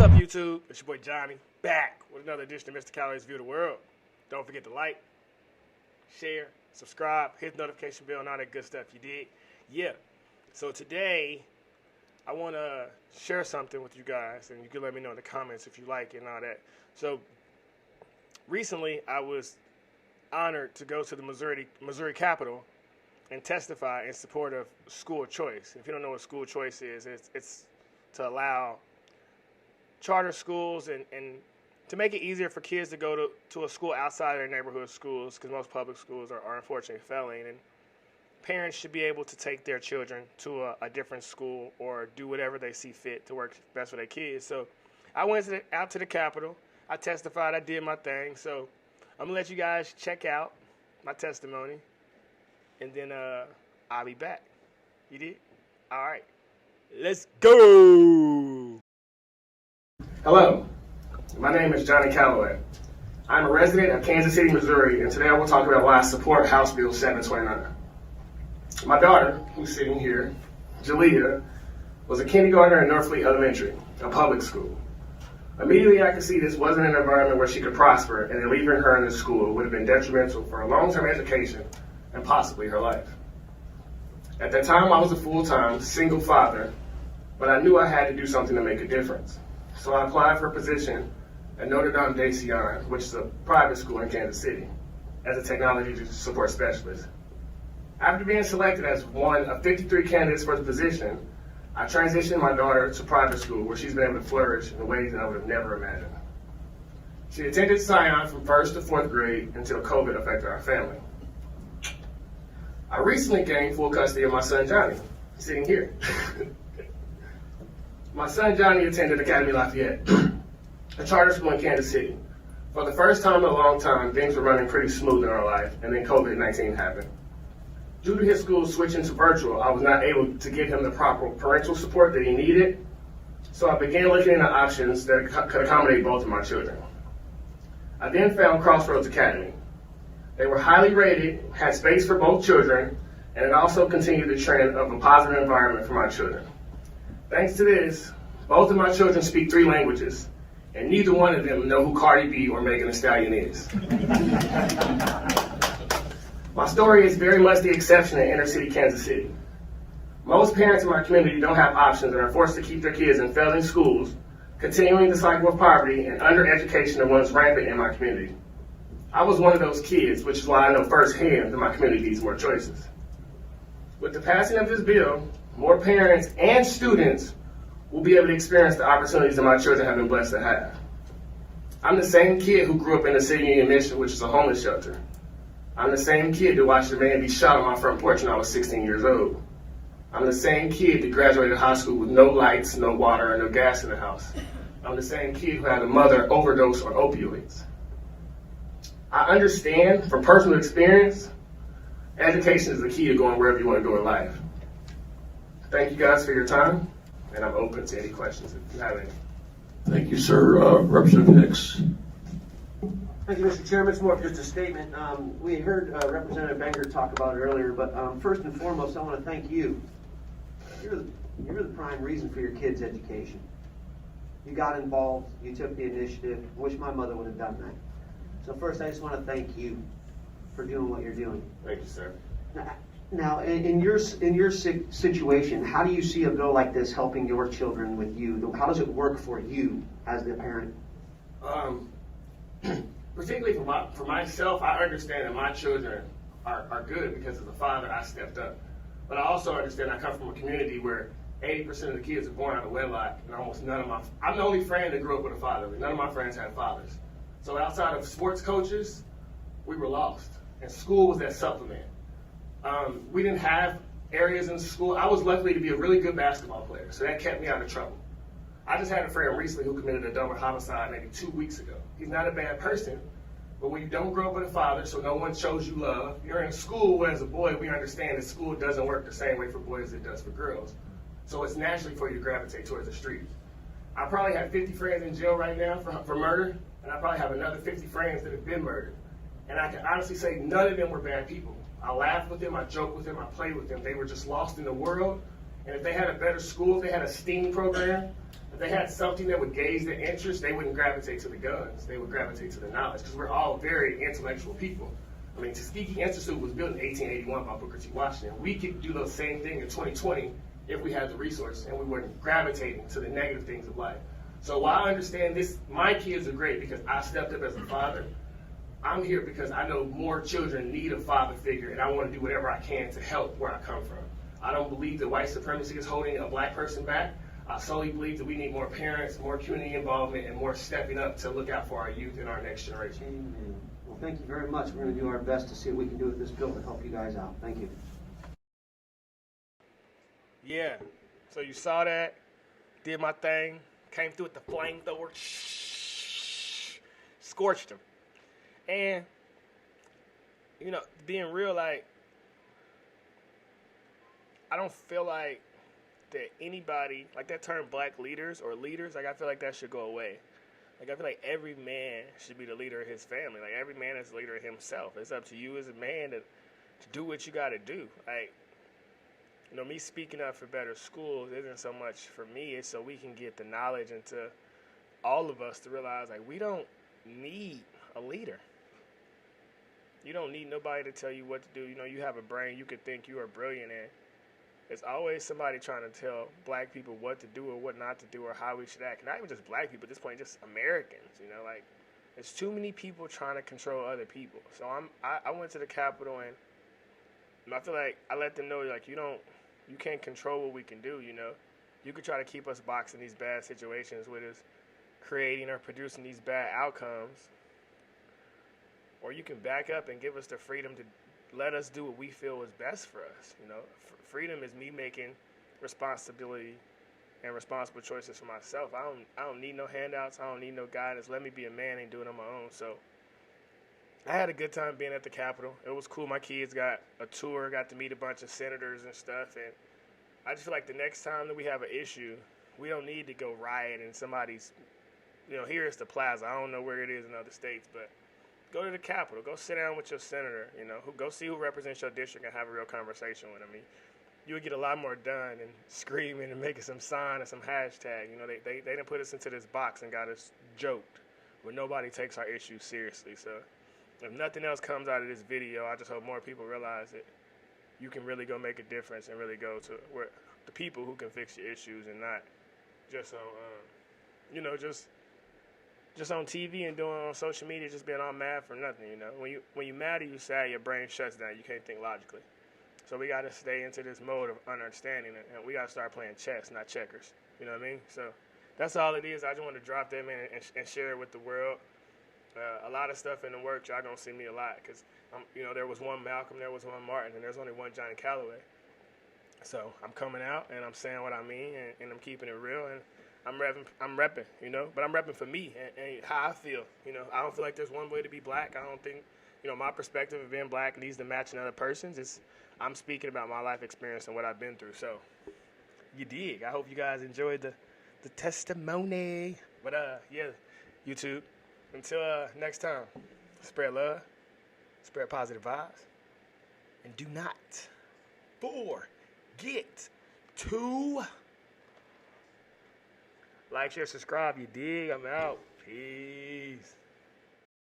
up, YouTube? It's your boy Johnny, back with another edition of Mr. Calloway's View of the World. Don't forget to like, share, subscribe, hit the notification bell, and all that good stuff you did. Yeah. So today, I want to share something with you guys, and you can let me know in the comments if you like it and all that. So, recently, I was honored to go to the Missouri Capitol and testify in support of school choice. If you don't know what school choice is, it's to allow charter schools and to make it easier for kids to go to a school outside of their neighborhood schools, because most public schools are unfortunately failing, and parents should be able to take their children to a different school or do whatever they see fit to work best for their kids. So I went out to the Capitol. I testified. I did my thing. So I'm going to let you guys check out my testimony, and then I'll be back. You did? All right. Let's go. Hello. My name is Johnny Calloway. I'm a resident of Kansas City, Missouri, and today I will talk about why I support House Bill 729. My daughter, who's sitting here, Jalea, was a kindergartner at Northfleet Elementary, a public school. Immediately I could see this wasn't an environment where she could prosper, and that leaving her in this school would have been detrimental for her long-term education and possibly her life. At that time, I was a full-time, single father, but I knew I had to do something to make a difference. So I applied for a position at Notre Dame de Sion, which is a private school in Kansas City, as a technology support specialist. After being selected as one of 53 candidates for the position, I transitioned my daughter to private school, where she's been able to flourish in ways that I would have never imagined. She attended Sion from 1st to 4th grade until COVID affected our family. I recently gained full custody of my son Johnny, sitting here. My son Johnny attended Academy Lafayette, a charter school in Kansas City. For the first time in a long time, things were running pretty smooth in our life, and then COVID-19 happened. Due to his school switching to virtual, I was not able to give him the proper parental support that he needed, so I began looking into options that could accommodate both of my children. I then found Crossroads Academy. They were highly rated, had space for both children, and it also continued the trend of a positive environment for my children. Thanks to this, both of my children speak 3 languages, and neither one of them know who Cardi B or Megan Thee Stallion is. My story is very much the exception in inner city Kansas City. Most parents in my community don't have options and are forced to keep their kids in failing schools, continuing the cycle of poverty and undereducation that runs rampant in my community. I was one of those kids, which is why I know firsthand that my community needs more choices. With the passing of this bill, more parents and students will be able to experience the opportunities that my children have been blessed to have. I'm the same kid who grew up in the City Union Mission, which is a homeless shelter. I'm the same kid that watched a man be shot on my front porch when I was 16 years old. I'm the same kid that graduated high school with no lights, no water, and no gas in the house. I'm the same kid who had a mother overdose on opioids. I understand from personal experience, education is the key to going wherever you want to go in life. Thank you guys for your time, and I'm open to any questions if you have any. Thank you, sir. Representative Hicks. Thank you, Mr. Chairman. It's more of just a statement. We heard Representative Banger talk about it earlier, but first and foremost, I want to thank you. You're the prime reason for your kids' education. You got involved. You took the initiative. Wish my mother would have done that. So first, I just want to thank you for doing what you're doing. Thank you, sir. Now, in your situation, how do you see a bill like this helping your children with you? How does it work for you as the parent? Particularly for myself, I understand that my children are good because as a father, I stepped up. But I also understand I come from a community where 80% of the kids are born out of wedlock, and almost none of I'm the only friend that grew up with a father. None of my friends had fathers. So outside of sports coaches, we were lost. And school was that supplement. We didn't have areas in school. I was lucky to be a really good basketball player, so that kept me out of trouble. I just had a friend recently who committed a double homicide maybe 2 weeks ago. He's not a bad person, but when you don't grow up with a father, so no one shows you love, you're in school where as a boy, we understand that school doesn't work the same way for boys as it does for girls. So it's naturally for you to gravitate towards the street. I probably have 50 friends in jail right now for murder, and I probably have another 50 friends that have been murdered. And I can honestly say none of them were bad people. I laughed with them, I joked with them, I played with them. They were just lost in the world. And if they had a better school, if they had a STEAM program, if they had something that would gauge their interest, they wouldn't gravitate to the guns. They would gravitate to the knowledge, because we're all very intellectual people. I mean, Tuskegee Institute was built in 1881 by Booker T. Washington. We could do the same thing in 2020 if we had the resources and we weren't gravitating to the negative things of life. So while I understand this, my kids are great because I stepped up as a father. I'm here because I know more children need a father figure, and I want to do whatever I can to help where I come from. I don't believe that white supremacy is holding a black person back. I solely believe that we need more parents, more community involvement, and more stepping up to look out for our youth and our next generation. Amen. Well, thank you very much. We're going to do our best to see what we can do with this bill to help you guys out. Thank you. Yeah, so you saw that, did my thing, came through with the flamethrower, scorched him. And, you know, being real, like, I don't feel like that anybody, like that term black leaders or leaders, like I feel like that should go away. Like I feel like every man should be the leader of his family. Like every man is the leader of himself. It's up to you as a man to do what you got to do. Like, you know, me speaking up for better schools isn't so much for me. It's so we can get the knowledge into all of us to realize, like, we don't need a leader. You don't need nobody to tell you what to do. You know, you have a brain. You could think you are brilliant, and there's always somebody trying to tell black people what to do or what not to do or how we should act. Not even just black people at this point, just Americans, you know, like there's too many people trying to control other people. So I went to the Capitol and I feel like I let them know, like, you can't control what we can do, you know. You could try to keep us boxed in these bad situations with us creating or producing these bad outcomes, or you can back up and give us the freedom to let us do what we feel is best for us, you know. Freedom is me making responsibility and responsible choices for myself. I don't need no handouts. I don't need no guidance. Let me be a man and do it on my own. So I had a good time being at the Capitol. It was cool. My kids got a tour, got to meet a bunch of senators and stuff. And I just feel like the next time that we have an issue, we don't need to go riot in somebody's, you know, here it's the plaza. I don't know where it is in other states, but go to the Capitol. Go sit down with your senator, you know, go see who represents your district and have a real conversation with them. I mean, you would get a lot more done than screaming and making some sign and some hashtag. You know, they didn't put us into this box and got us joked where nobody takes our issues seriously. So if nothing else comes out of this video, I just hope more people realize that you can really go make a difference and really go to where the people who can fix your issues and not just on, you know, just on TV and doing on social media, just being all mad for nothing, you know. When you mad or you sad, your brain shuts down. You can't think logically. So we got to stay into this mode of understanding it, and we got to start playing chess, not checkers. You know what I mean? So that's all it is. I just want to drop them in and share it with the world. A lot of stuff in the works, y'all gonna see me a lot, because you know, there was one Malcolm, there was one Martin, and there's only one Johnny Calloway. So I'm coming out and I'm saying what I mean, and I'm keeping it real, and I'm repping, you know, but I'm repping for me and how I feel. You know, I don't feel like there's one way to be black. I don't think, you know, my perspective of being black needs to match another person's. I'm speaking about my life experience and what I've been through. So you dig. I hope you guys enjoyed the testimony. But yeah, YouTube. Until next time, spread love, spread positive vibes, and do not forget to like, share, subscribe. You dig? I'm out. Peace.